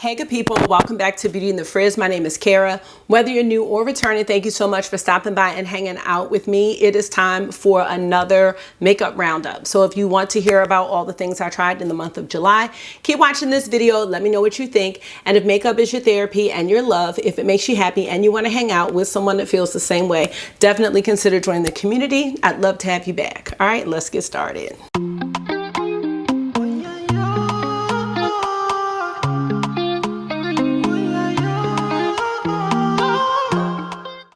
Hey good people, welcome back to Beauty in the Frizz. My name is Cara. Whether you're new or returning, thank you so much for stopping by and hanging out with me. It is time for another makeup roundup. So if you want to hear about all the things I tried in the month of July, keep watching this video. Let me know what you think. And if makeup is your therapy and your love, if it makes you happy and you want to hang out with someone that feels the same way, definitely consider joining the community. I'd love to have you back. All right, let's get started.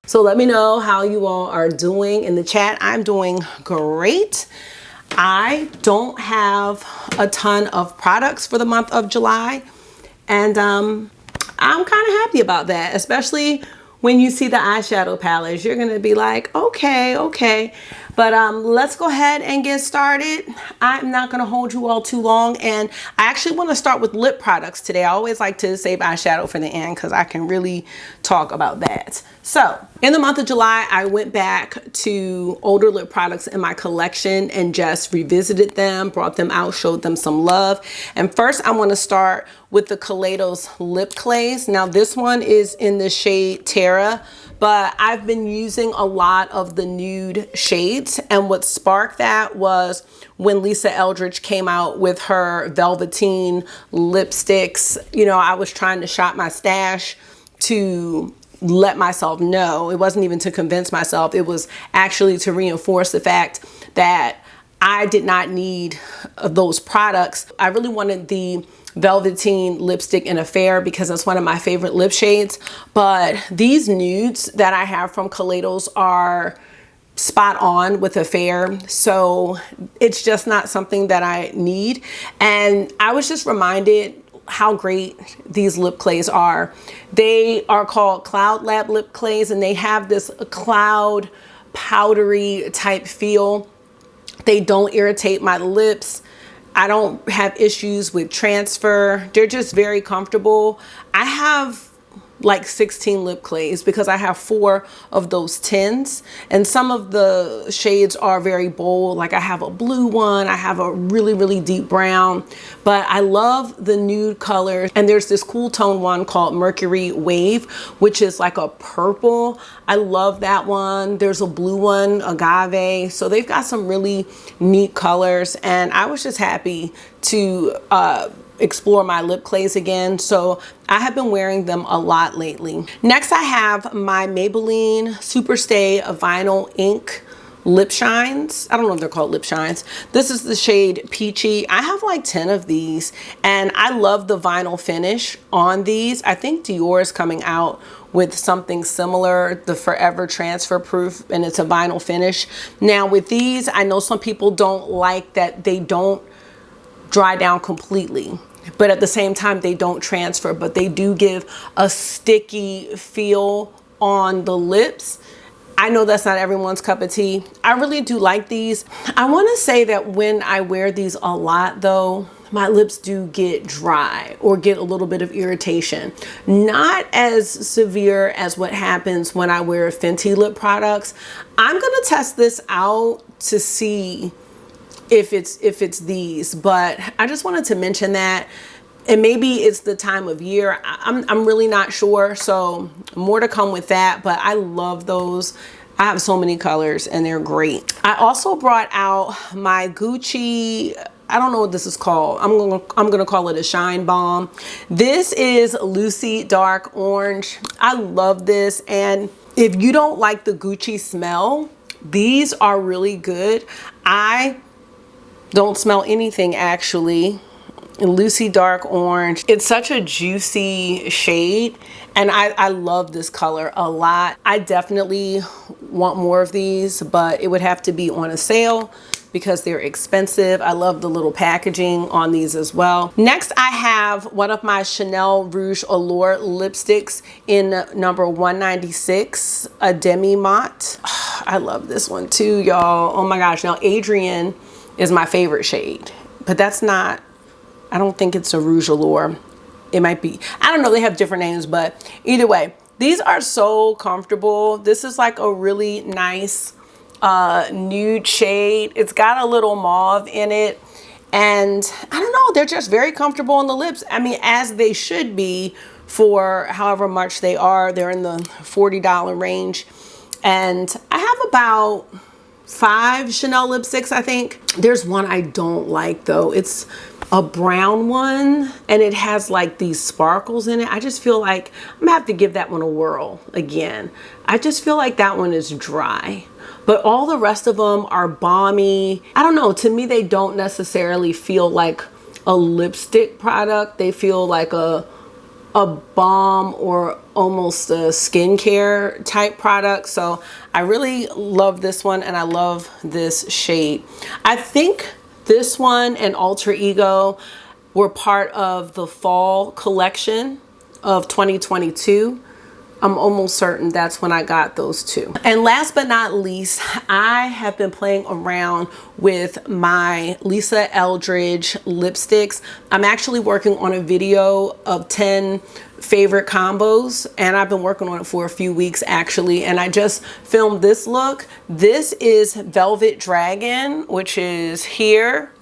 So let me know how you all are doing in the chat. I'm doing great. I don't have a ton of products for the month of July, and I'm kind of happy about that, especially when you see the eyeshadow palettes. You're gonna be like, okay. But let's go ahead and get started. I'm not gonna hold you all too long, and I actually wanna start with lip products today. I always like to save eyeshadow for the end because I can really talk about that. So in the month of July, I went back to older lip products in my collection and just revisited them, brought them out, showed them some love. And first I wanna start with the Kaleidos lip clays. Now this one is in the shade Terra, but I've been using a lot of the nude shades, and what sparked that was when Lisa Eldridge came out with her Velveteen lipsticks. You know, I was trying to shop my stash to let myself know. It wasn't even to convince myself, it was actually to reinforce the fact that I did not need those products. I really wanted the Velveteen lipstick in Affair because that's one of my favorite lip shades, but these nudes that I have from Kaleidos are spot on with Affair, so it's just not something that I need. And I was just reminded how great these lip clays are. They are called Cloud Lab lip clays, and they have this cloud powdery type feel. They don't irritate my lips. I don't have issues with transfer. They're just very comfortable. I have like 16 lip clays because I have 4 of those tins, and some of the shades are very bold. Like I have a blue one, I have a really deep brown, but I love the nude colors. And there's this cool tone one called Mercury Wave, which is like a purple. I love that one. There's a blue one, Agave. So they've got some really neat colors, and I was just happy to explore my lip clays again. So I have been wearing them a lot lately. Next I have my Maybelline Superstay Vinyl Ink lip shines. I don't know if they're called lip shines. This is the shade Peachy. I have like 10 of these, and I love the vinyl finish on these. I think Dior is coming out with something similar, the Forever Transfer Proof, and it's a vinyl finish. Now with these, I know some people don't like that they don't dry down completely, but at the same time they don't transfer, but they do give a sticky feel on the lips. I know that's not everyone's cup of tea. I really do like these. I want to say that when I wear these a lot though, my lips do get dry or get a little bit of irritation. Not as severe as what happens when I wear Fenty lip products. I'm gonna test this out to see if it's these, but I just wanted to mention that. And maybe it's the time of year. I'm really not sure, so more to come with that, but I love those. I have so many colors and they're great. I also brought out my Gucci, I don't know what this is called. I'm gonna call it a Shine Bomb. This is Lucy Dark Orange. I love this, and if you don't like the Gucci smell, these are really good. I don't smell anything actually. Lucy Dark Orange. It's such a juicy shade, and I love this color a lot. I definitely want more of these, but it would have to be on a sale because they're expensive. I love the little packaging on these as well. Next, I have one of my Chanel Rouge Allure lipsticks in number 196, a Demi Matte. I love this one too, y'all. Oh my gosh. Now, Adrian is my favorite shade, but that's not, I don't think it's a Rouge Allure. It might be, I don't know, they have different names, but either way, these are so comfortable. This is like a really nice nude shade. It's got a little mauve in it, And I don't know, they're just very comfortable on the lips. I mean, as they should be for however much they are. They're in the $40 range. And I have about 5 Chanel lipsticks, I think. There's one I don't like though. It's a brown one and it has like these sparkles in it. I just feel like I'm gonna have to give that one a whirl again. I just feel like that one is dry. But all the rest of them are balmy. I don't know, to me they don't necessarily feel like a lipstick product. They feel like a balm or almost a skincare type product. So I really love this one and I love this shade. I think this one and Alter Ego were part of the fall collection of 2022. I'm almost certain that's when I got those two. And last but not least, I have been playing around with my Lisa Eldridge lipsticks. I'm actually working on a video of 10 favorite combos and I've been working on it for a few weeks actually, and I just filmed this look. This is Velvet Dragon, which is here,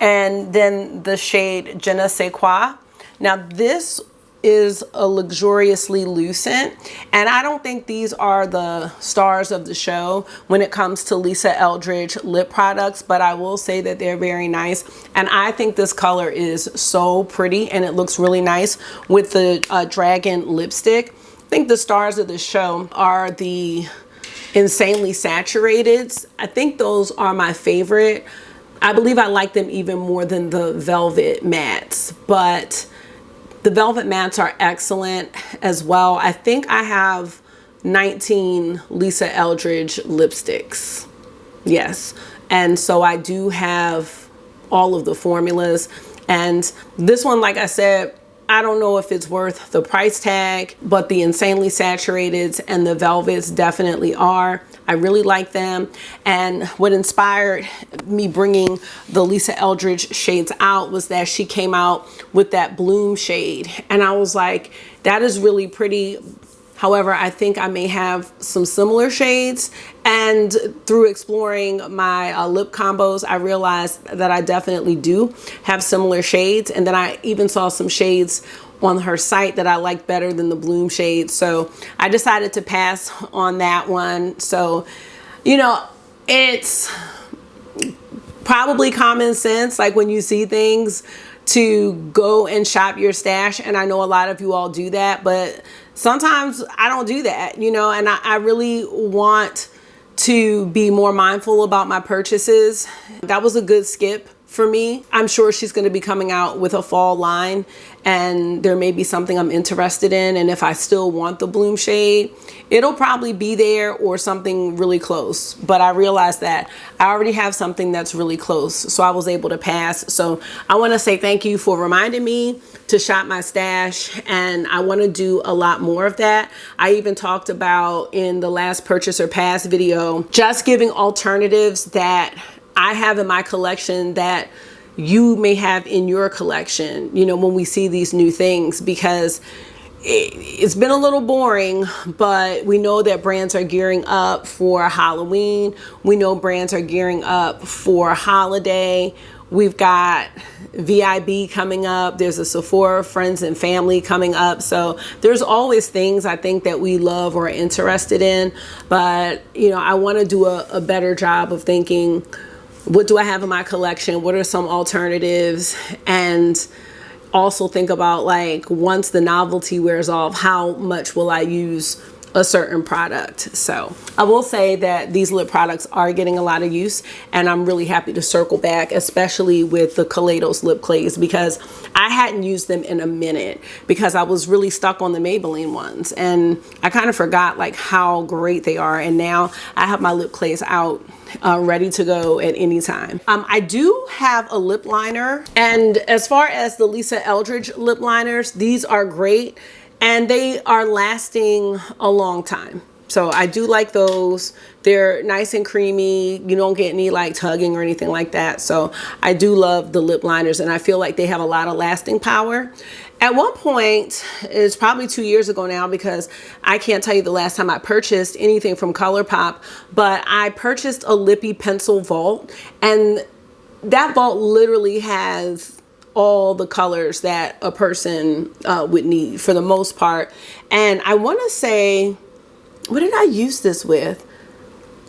and then the shade Je ne sais quoi. Now this is a luxuriously lucent, and I don't think these are the stars of the show when it comes to Lisa Eldridge lip products, but I will say that they're very nice, and I think this color is so pretty and it looks really nice with the dragon lipstick. I think the stars of the show are the Insanely Saturated. I think those are my favorite. I believe I like them even more than the Velvet Mattes, but the Velvet Mattes are excellent as well. I think I have 19 Lisa Eldridge lipsticks. Yes. And so I do have all of the formulas. And this one, like I said, I don't know if it's worth the price tag, but the Insanely Saturated and the Velvets definitely are. I really like them. And what inspired me bringing the Lisa Eldridge shades out was that she came out with that Bloom shade. And I was like, that is really pretty. However, I think I may have some similar shades. And through exploring my lip combos, I realized that I definitely do have similar shades. And then I even saw some shades on her site that I like better than the Bloom shade. So I decided to pass on that one. So, you know, it's probably common sense, like when you see things, to go and shop your stash. And I know a lot of you all do that, but sometimes I don't do that, you know, and I really want to be more mindful about my purchases. That was a good skip for me. I'm sure she's going to be coming out with a fall line and there may be something I'm interested in. And if I still want the Bloom shade, it'll probably be there or something really close. But I realized that I already have something that's really close. So I was able to pass. So I want to say thank you for reminding me to shop my stash. And I want to do a lot more of that. I even talked about in the last purchase or pass video, just giving alternatives that I have in my collection that you may have in your collection, you know, when we see these new things, because it's been a little boring, but we know that brands are gearing up for Halloween. We know brands are gearing up for holiday. We've got VIB coming up. There's a Sephora Friends and Family coming up. So there's always things I think that we love or are interested in. But, you know, I want to do a better job of thinking, what do I have in my collection? What are some alternatives? And also think about, like, once the novelty wears off, how much will I use a certain product? So I will say that these lip products are getting a lot of use, and I'm really happy to circle back, especially with the Kaleidos lip clays, because I hadn't used them in a minute because I was really stuck on the Maybelline ones, and I kind of forgot like how great they are. And now I have my lip clays out ready to go at any time. I do have a lip liner, and as far as the Lisa Eldridge lip liners, these are great and they are lasting a long time. So I do like those. They're nice and creamy. You don't get any like tugging or anything like that. So I do love the lip liners, and I feel like they have a lot of lasting power. At one point, it's probably 2 years ago now, because I can't tell you the last time I purchased anything from ColourPop, but I purchased a Lippy Pencil Vault, and that vault literally has all the colors that a person would need for the most part. And I want to say, what did I use this with?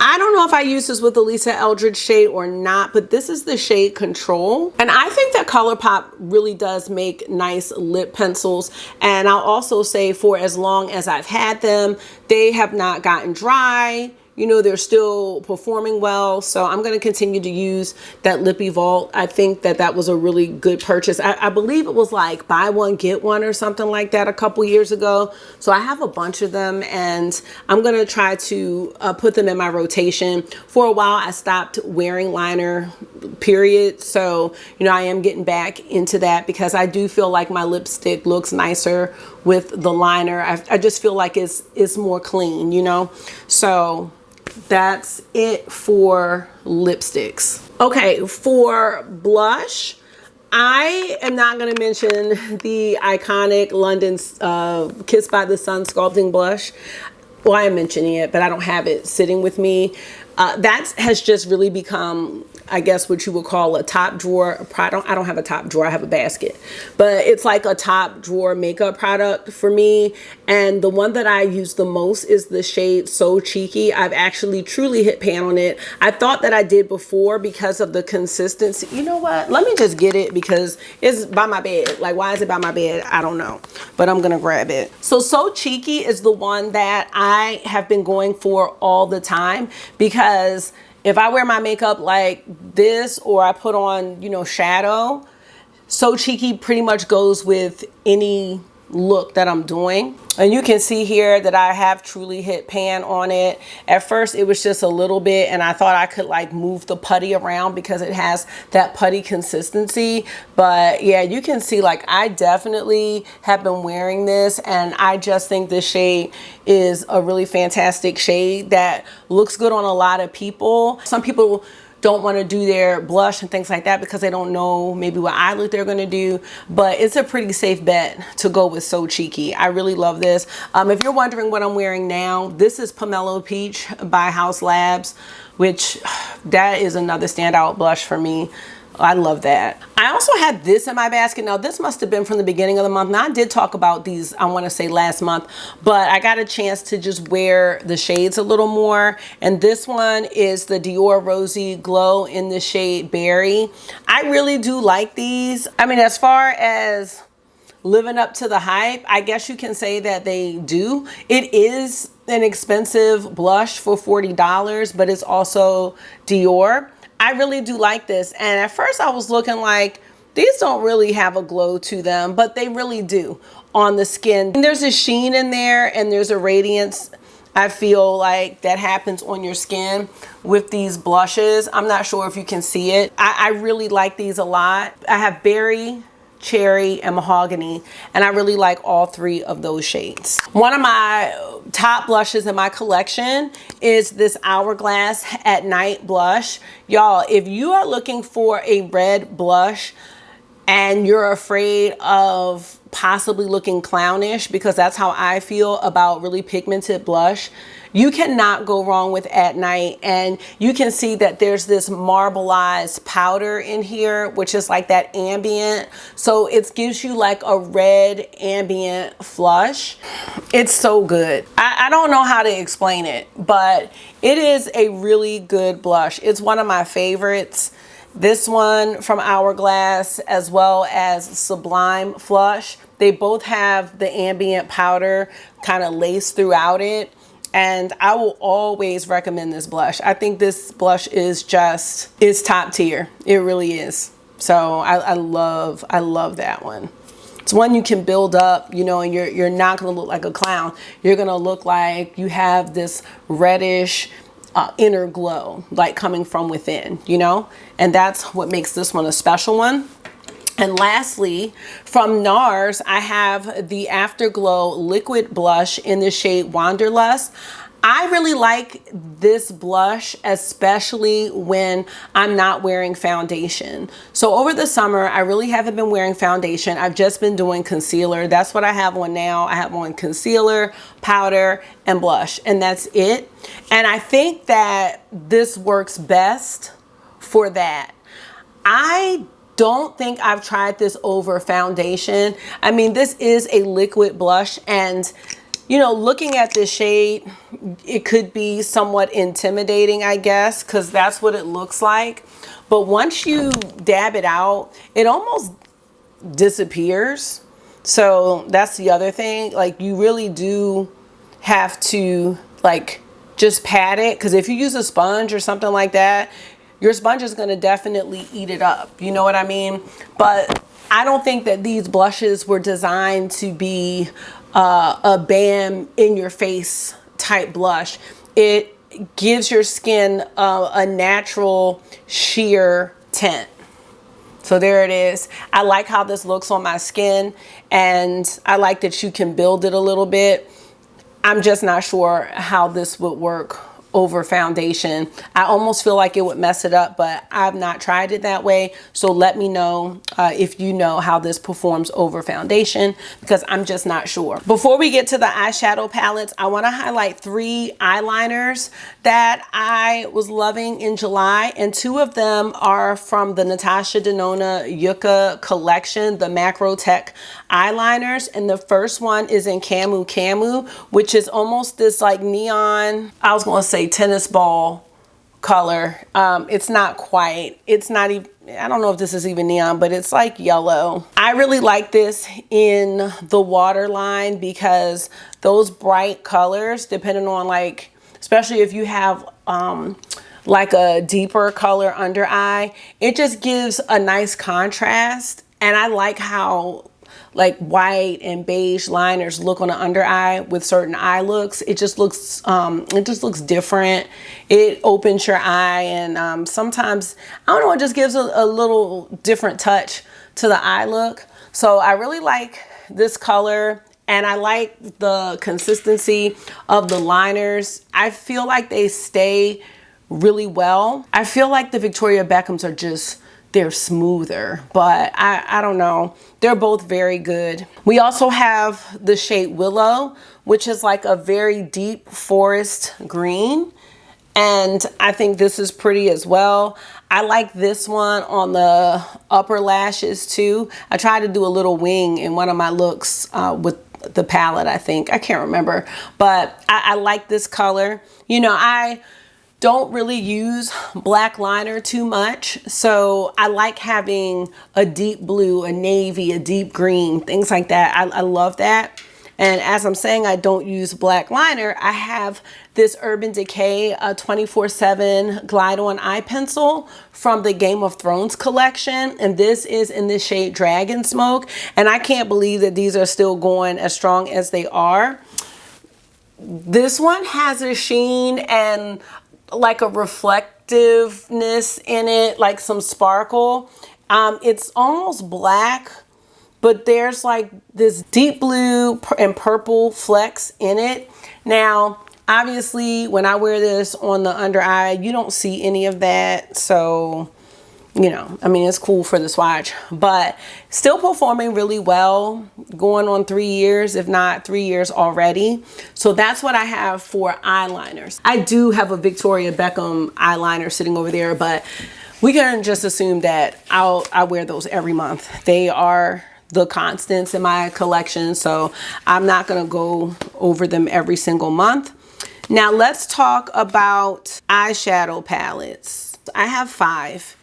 I don't know if I used this with the Lisa Eldridge shade or not, but this is the shade Control. And I think that ColourPop really does make nice lip pencils. And I'll also say, for as long as I've had them, they have not gotten dry. You know, they're still performing well. So I'm going to continue to use that Lippy Vault. I think that that was a really good purchase. I believe it was like buy one, get one or something like that a couple years ago. So I have a bunch of them and I'm going to try to put them in my rotation. For a while, I stopped wearing liner, period. So, you know, I am getting back into that because I do feel like my lipstick looks nicer with the liner. I just feel like it's more clean, you know? So that's it for lipsticks. Okay, for blush, I am not going to mention the iconic London Kissed by the Sun Sculpting Blush. Well, I am mentioning it, but I don't have it sitting with me. That has just really become, I guess, what you would call a top drawer. I don't have a top drawer, I have a basket. But it's like a top drawer makeup product for me. And the one that I use the most is the shade So Cheeky. I've actually truly hit pan on it. I thought that I did before because of the consistency. You know what? Let me just get it because it's by my bed. Like, why is it by my bed? I don't know. But I'm going to grab it. So Cheeky is the one that I have been going for all the time because if I wear my makeup like this or I put on, you know, shadow, So Cheeky pretty much goes with any look that I'm doing. And you can see here that I have truly hit pan on it. At first it was just a little bit and I thought I could like move the putty around because it has that putty consistency. But yeah, you can see like I definitely have been wearing this and I just think this shade is a really fantastic shade that looks good on a lot of people. Some people don't want to do their blush and things like that because they don't know maybe what eye look they're going to do, but it's a pretty safe bet to go with So Cheeky. I really love this. If you're wondering what I'm wearing now, this is Pomelo Peach by House Labs, which that is another standout blush for me. I love that. I also had this in my basket. Now this must have been from the beginning of the month. Now I did talk about these, I want to say last month, but I got a chance to just wear the shades a little more. And this one is the Dior Rosy Glow in the shade Berry. I really do like these. I mean, as far as living up to the hype, I guess you can say that they do. It is an expensive blush for $40, but it's also Dior. I really do like this. And at first I was looking like, these don't really have a glow to them, but they really do on the skin. And there's a sheen in there and there's a radiance, I feel like, that happens on your skin with these blushes. I'm not sure if you can see it. I really like these a lot. I have Berry, Cherry, and Mahogany, and I really like all three of those shades. One of my top blushes in my collection is this Hourglass at Night blush. Y'all, if you are looking for a red blush and you're afraid of possibly looking clownish, because that's how I feel about really pigmented blush, you cannot go wrong with At Night. And you can see that there's this marbleized powder in here, which is like that ambient. So it gives you like a red ambient flush. It's so good. I don't know how to explain it, but it is a really good blush. It's one of my favorites. This one from Hourglass as well as Sublime Flush. They both have the ambient powder kind of laced throughout it. And I will always recommend this blush. I think this blush is top tier. It really is. So I love that one. It's one you can build up, you know, and you're not gonna look like a clown. You're gonna look like you have this reddish inner glow, like coming from within, you know? And that's what makes this one a special one. And lastly, from NARS, I have the Afterglow Liquid Blush in the shade Wanderlust. I really like this blush, especially when I'm not wearing foundation. So over the summer, I really haven't been wearing foundation. I've just been doing concealer. That's what I have on now. I have on concealer, powder, and blush, and that's it. And I think that this works best for that. I don't think I've tried this over foundation. I mean, this is a liquid blush, and you know, looking at this shade, it could be somewhat intimidating, I guess, because that's what it looks like. But once you dab it out, it almost disappears. So that's the other thing. Like, you really do have to like just pat it, because if you use a sponge or something like that, your sponge is going to definitely eat it up. You know what I mean? But I don't think that these blushes were designed to be a bam in your face type blush. It gives your skin a natural sheer tint. So there it is. I like how this looks on my skin, and I like that you can build it a little bit. I'm just not sure how this would work over foundation. I almost feel like it would mess it up, but I've not tried it that way. So let me know if you know how this performs over foundation, because I'm just not sure. Before we get to the eyeshadow palettes, I want to highlight 3 eyeliners that I was loving in July, and 2 of them are from the Natasha Denona Yucca collection, the Macro Tech eyeliners. And the first one is in Camu Camu, which is almost this like neon, I was going to say tennis ball color. It's not quite, it's not even, I don't know if this is even neon, but it's like yellow. I really like this in the waterline, because those bright colors, depending on like, especially if you have like a deeper color under eye, it just gives a nice contrast. And I like how like white and beige liners look on the under eye with certain eye looks. It just looks different. It opens your eye, and sometimes, I don't know, it just gives a little different touch to the eye look. So I really like this color, and I like the consistency of the liners. I feel like they stay really well. I feel like the Victoria Beckhams are just, they're smoother, but I don't know. They're both very good. We also have the shade Willow, which is like a very deep forest green. And I think this is pretty as well. I like this one on the upper lashes too. I tried to do a little wing in one of my looks with the palette, I think. I can't remember, but I like this color. You know, I don't really use black liner too much, so I like having a deep blue, a navy, a deep green, things like that. I love that. And as I'm saying, I don't use black liner, I have this Urban Decay 24/7 Glide On Eye Pencil from the Game of Thrones collection. And this is in the shade Dragon Smoke. And I can't believe that these are still going as strong as they are. This one has a sheen and like a reflectiveness in it, like some sparkle. It's almost black, but there's like this deep blue and purple flecks in it. Now, obviously, when I wear this on the under eye, you don't see any of that. So, you know, I mean, it's cool for the swatch, but still performing really well, going on 3 years, if not 3 years already. So that's what I have for eyeliners. I do have a Victoria Beckham eyeliner sitting over there, but we can just assume that I wear those every month. They are the constants in my collection, so I'm not gonna go over them every single month. Now let's talk about eyeshadow palettes. I have 5.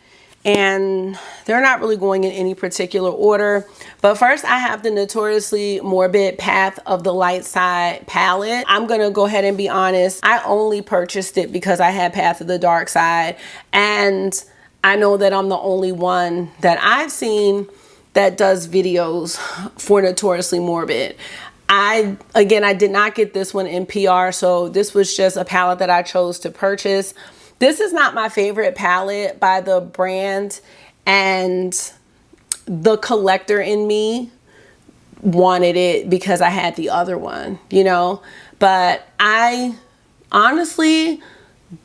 And they're not really going in any particular order. But first, I have the Notoriously Morbid Path of the Light Side palette. I'm going to go ahead and be honest. I only purchased it because I had Path of the Dark Side. And I know that I'm the only one that I've seen that does videos for Notoriously Morbid. Again, I did not get this one in PR. So this was just a palette that I chose to purchase. This is not my favorite palette by the brand, and the collector in me wanted it because I had the other one, you know, but I honestly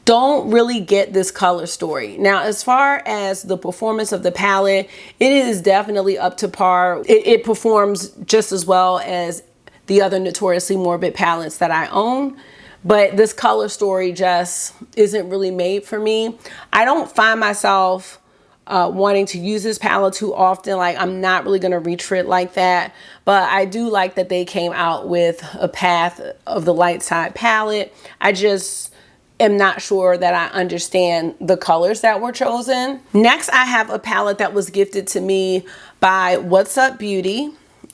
don't really get this color story. Now, as far as the performance of the palette, it is definitely up to par. It performs just as well as the other Notoriously Morbid palettes that I own. But this color story just isn't really made for me. I don't find myself wanting to use this palette too often. Like, I'm not really gonna reach for it like that, but I do like that they came out with a Path of the Light Side palette. I just am not sure that I understand the colors that were chosen. Next, I have a palette that was gifted to me by What's Up Beauty,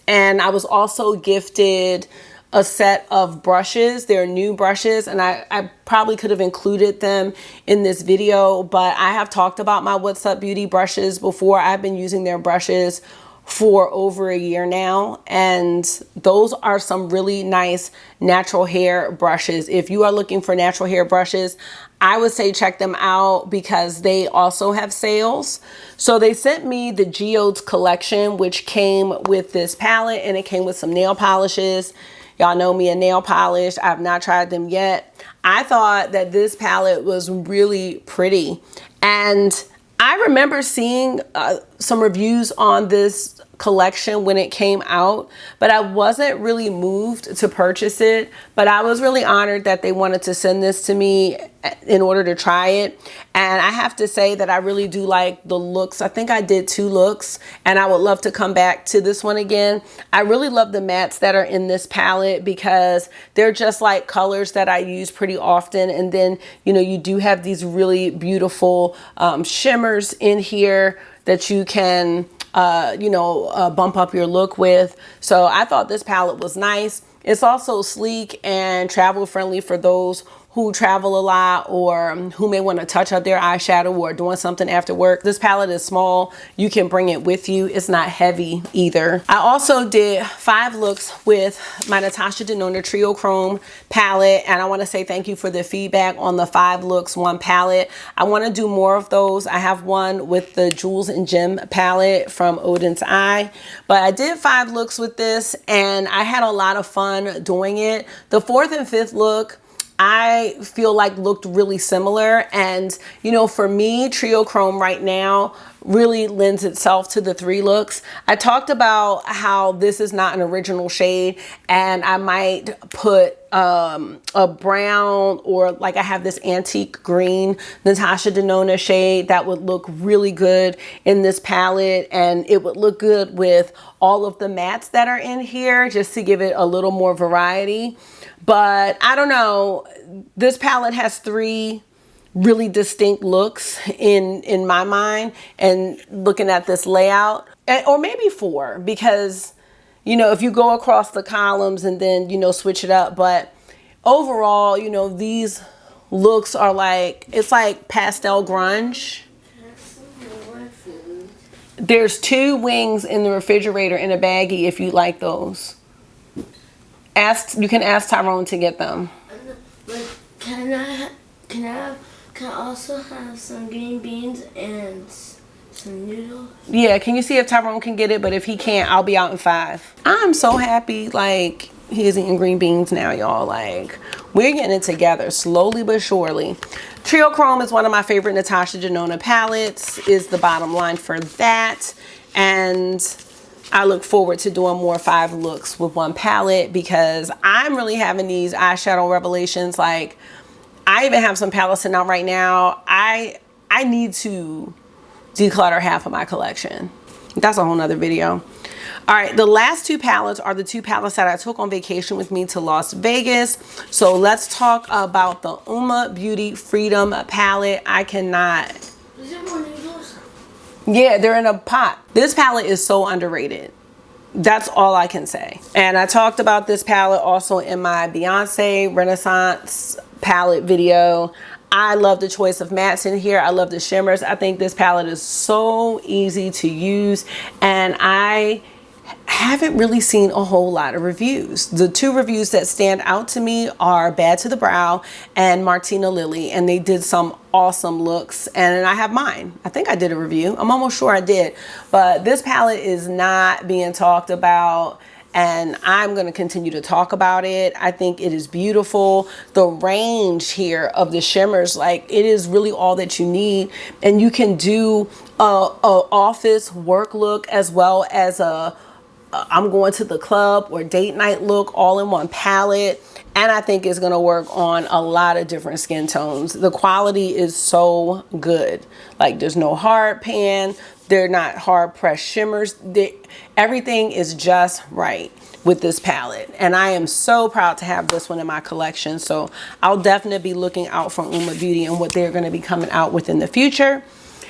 and I was also gifted a set of brushes. They're new brushes, and I probably could have included them in this video, but I have talked about my What's Up Beauty brushes before. I've been using their brushes for over a year now, and those are some really nice natural hair brushes. If you are looking for natural hair brushes, I would say check them out because they also have sales. So they sent me the Geodes collection, which came with this palette, and it came with some nail polishes. Y'all know me and nail polish. I have not tried them yet. I thought that this palette was really pretty, and I remember seeing some reviews on this collection when it came out, but I wasn't really moved to purchase it. But I was really honored that they wanted to send this to me in order to try it. And I have to say that I really do like the looks. I think I did 2 looks, and I would love to come back to this one again. I really love the mattes that are in this palette because they're just like colors that I use pretty often. And then, you know, you do have these really beautiful shimmers in here that you can bump up your look with. So I thought this palette was nice. It's also sleek and travel friendly for those who travel a lot or who may want to touch up their eyeshadow or doing something after work. This palette is small. You can bring it with you. It's not heavy either. I also did 5 looks with my Natasha Denona Trio Chrome palette, and I want to say thank you for the feedback on the 5 looks, 1 palette. I want to do more of those. I have one with the Jewels and Gem palette from Odin's Eye, but I did 5 looks with this, and I had a lot of fun doing it. The 4th and 5th look, I feel like looked really similar. And, you know, for me, Trio Chrome right now really lends itself to the 3 looks. I talked about how this is not an original shade, and I might put a brown, or like I have this antique green Natasha Denona shade that would look really good in this palette, and it would look good with all of the mattes that are in here just to give it a little more variety. But I don't know, this palette has 3 really distinct looks in my mind, and looking at this layout, or maybe 4, because, you know, if you go across the columns and then, you know, switch it up. But overall, you know, these looks are like, it's like pastel grunge. There's 2 wings in the refrigerator in a baggie if you like those. You can ask Tyrone to get them. But can I also have some green beans and some noodles? Yeah, can you see if Tyrone can get it? But if he can't, I'll be out in 5. I'm so happy, like, he's eating green beans now, y'all. Like, we're getting it together slowly but surely. Trio Chrome is one of my favorite Natasha Denona palettes, is the bottom line for that. And I look forward to doing more 5 looks with 1 palette, because I'm really having these eyeshadow revelations. Like, I even have some palettes sitting out right now. I need to declutter half of my collection. That's a whole nother video. All right, the last 2 palettes are the 2 palettes that I took on vacation with me to Las Vegas. So let's talk about the Uma Beauty Freedom palette. I cannot. Is there more noodles? Yeah, they're in a pot. This palette is so underrated. That's all I can say. And I talked about this palette also in my Beyonce Renaissance palette video. I love the choice of mattes in here. I love the shimmers. I think this palette is so easy to use, and I haven't really seen a whole lot of reviews. The 2 reviews that stand out to me are Bad to the Brow and Martina Lily, and they did some awesome looks, and I have mine. I think I did a review. I'm almost sure I did. But this palette is not being talked about, and I'm going to continue to talk about it. I think it is beautiful. The range here of the shimmers, like, it is really all that you need, and you can do a office work look as well as a I'm going to the club or date night look all in one palette. And I think it's gonna work on a lot of different skin tones. The quality is so good. Like there's no hard pan, they're not hard pressed shimmers. Everything is just right with this palette. And I am so proud to have this one in my collection. So I'll definitely be looking out for Uma Beauty and what they're gonna be coming out with in the future.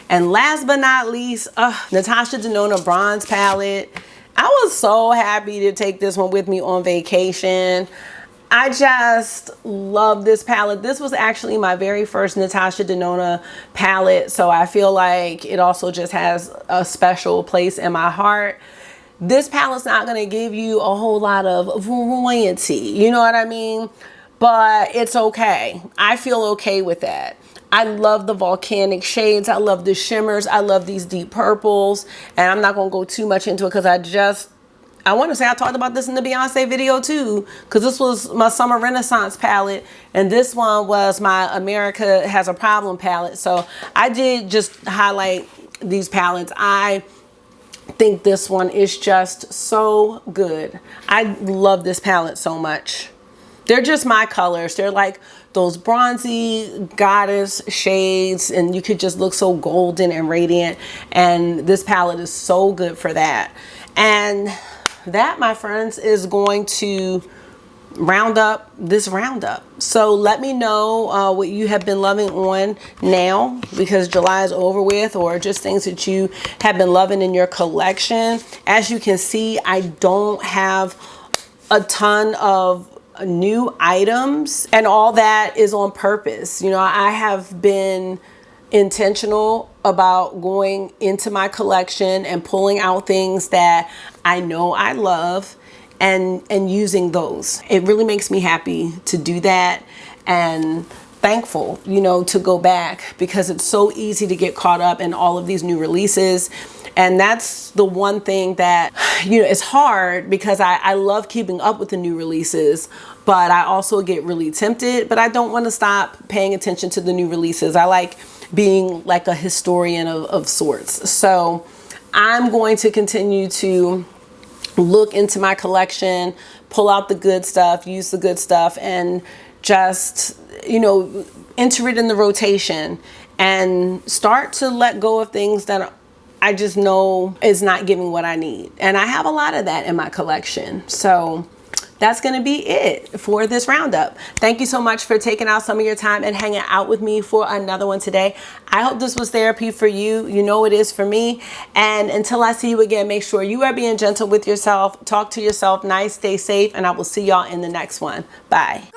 And last but not least, Natasha Denona Bronze Palette. I was so happy to take this one with me on vacation. I just love this palette. This was actually my very first Natasha Denona palette, so I feel like it also just has a special place in my heart. This palette's not going to give you a whole lot of variety, you know what I mean? But it's okay. I feel okay with that. I love the volcanic shades. I love the shimmers. I love these deep purples. And I'm not going to go too much into it because I want to say I talked about this in the Beyonce video too, because this was my Summer Renaissance palette and this one was my America Has a Problem palette. So I did just highlight these palettes. I think this one is just so good. I love this palette so much. They're just my colors. They're like those bronzy goddess shades and you could just look so golden and radiant. And this palette is so good for that. And that, my friends, is going to round up this roundup. So let me know what you have been loving on now, because July is over with, or just things that you have been loving in your collection. As you can see, I don't have a ton of new items, and all that is on purpose. You know, I have been intentional about going into my collection and pulling out things that I know I love and using those. It really makes me happy to do that, and thankful, you know, to go back, because it's so easy to get caught up in all of these new releases. And that's the one thing that, you know, it's hard, because I love keeping up with the new releases, but I also get really tempted, but I don't want to stop paying attention to the new releases. I like being like a historian of sorts. So I'm going to continue to look into my collection, pull out the good stuff, use the good stuff, and just, you know, enter it in the rotation and start to let go of things that I just know is not giving what I need. And I have a lot of that in my collection. So that's going to be it for this roundup. Thank you so much for taking out some of your time and hanging out with me for another one today. I hope this was therapy for you. You know it is for me. And until I see you again, make sure you are being gentle with yourself. Talk to yourself nice, stay safe, and I will see y'all in the next one. Bye.